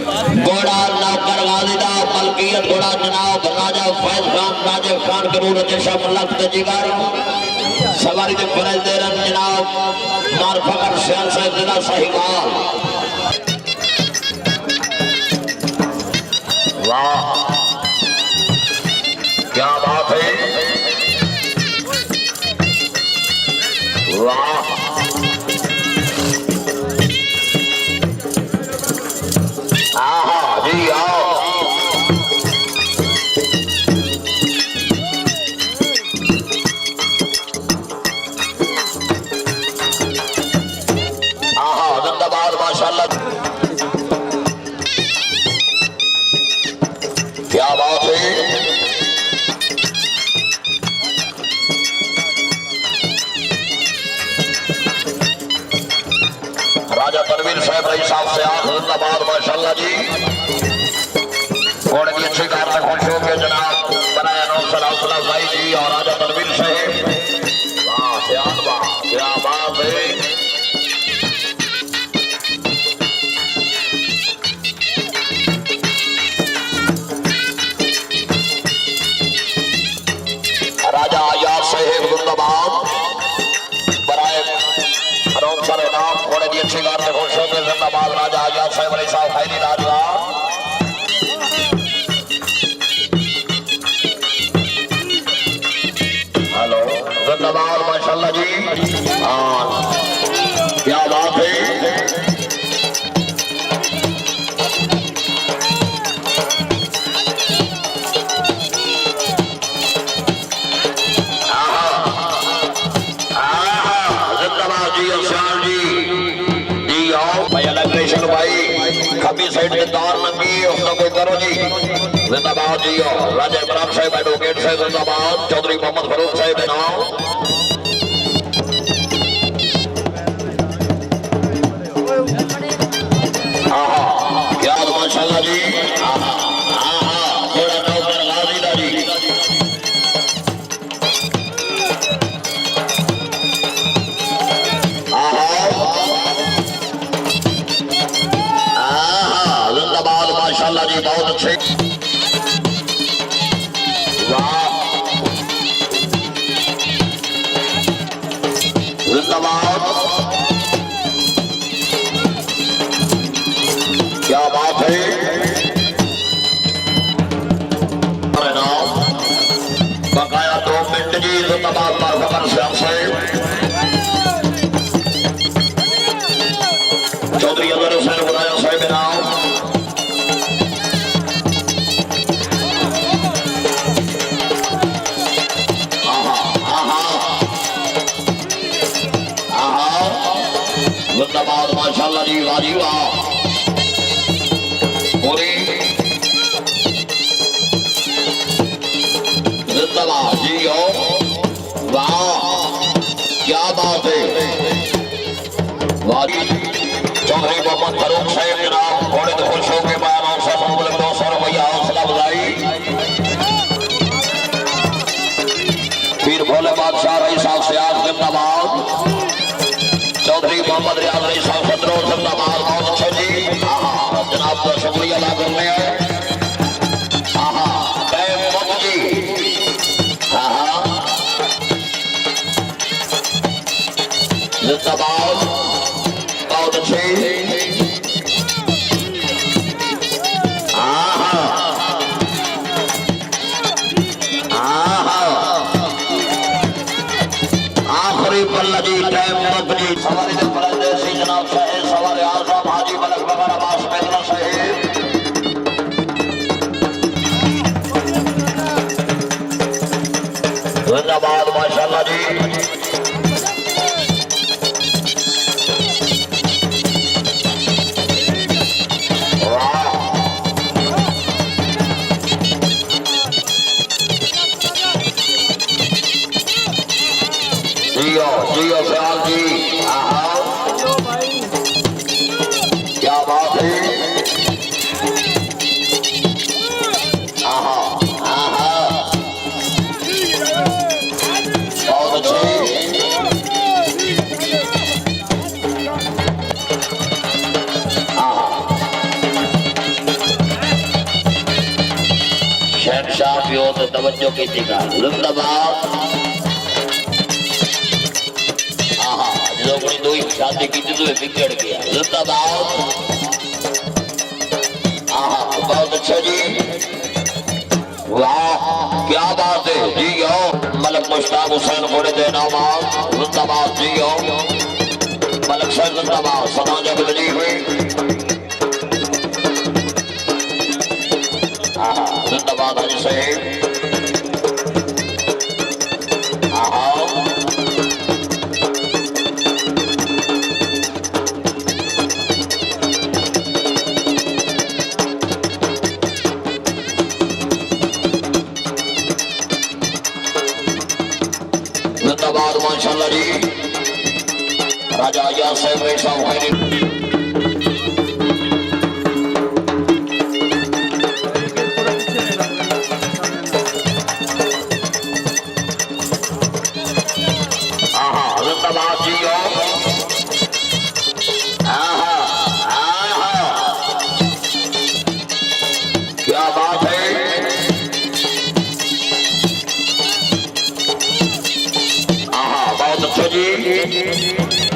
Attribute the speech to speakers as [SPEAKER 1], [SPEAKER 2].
[SPEAKER 1] घोड़ा नौकर गाजिदा मलकियत घोड़ा जनाब राजा फैज खान राजे खान करूर जशम लफ्त जिगारी सवारी के फरज दे रन जनाब मार फकर सियाल से जिला साहिवाल। वाह क्या बात है, वाह आहा जी आओ। आहा जिंदाबाद माशाल्लाह क्या बात है। राजा परवीर साहब रही साहब से जिंदाबाद माशाल्लाह जी। घोड़े की अच्छी कार से खुश हो गए जनाब बनाया नौसर हौसला भाई जी और राजा परवीर साहब। वाह सियान वाह क्या बात है। राजा आजाद साहब जिंदाबाद बनाए नौसर नाम घोड़े की अच्छी कार से खुश हो गए जिंदाबाद राजा आजाद साहब रही साहब खैरी राजा। हेलो जिंदाबाद माशाल्लाह जी। हाँ क्या बात है। जिंदाबाद जी अफसान जी आओ भाई अलग रेशन भाई खबी साइड के तार नंगी उसका कोई करो जी। जिंदाबाद जी आओ राजा इमरान साहब एडवोकेट साहब जिंदाबाद चौधरी मोहम्मद फरूक साहब नाम। आहा क्या माशाल्लाह जी। आहा आहा थोड़ा नौकर गाजिदा जी। आहा आहा जिंदाबाद माशाल्लाह जी बहुत अच्छे। वाह जिंदाबाद क्या बात है। बकाया 2 मिनट जी जिंदाबाद मारफकर श्याम साहब चौधरी अजहर हुसैन बुलाया साहब नाम। जिंदाबाद माशाल्लाह जी वाजी वाह पूरी जिंदाबाद जी हो। वाह क्या बात है। वाजी चौधरी मोहम्मद फरूक साहब जनाब घोड़े तो खुश हो के बयान और 200 रुपया हौसला बधाई। पीर भोले बादशाह रही साहब से आज जिंदाबाद चौधरी मोहम्मद रियाज रही साहब सदरो जिंदाबाद बहुत अच्छे जी। जनाब का शुक्रिया अदा करने हैं। जिंदाबाद बहुत अच्छे। आखिरी पल्ला जी टाइम मबनी सवारी के परदेसी जनाब साहेब सवारी आजम हाजी मलक बगर अब्बास मेदना साहेब। जिंदाबाद माशाल्लाह जी। जियो सयाल जी क्या बात है। बहुत अच्छे। पियो तो तवज्जो की थीगा जिंदाबाद आहा जो कोई दो ही शादी की थी तो बिगड़ गया जिंदाबाद आहा बहुत अच्छा जी वाह क्या बात है जी यो मलक मुश्ताक हुसैन घोड़े दे नामाज जिंदाबाद जी यो मलक साहब जिंदाबाद समाज में बनी हुई जिंदाबाद हाजी साहेब जिंदाबाद माशाल्लाह जी राजा या साहब ऐसा है क्या बात है बहुत अच्छा जी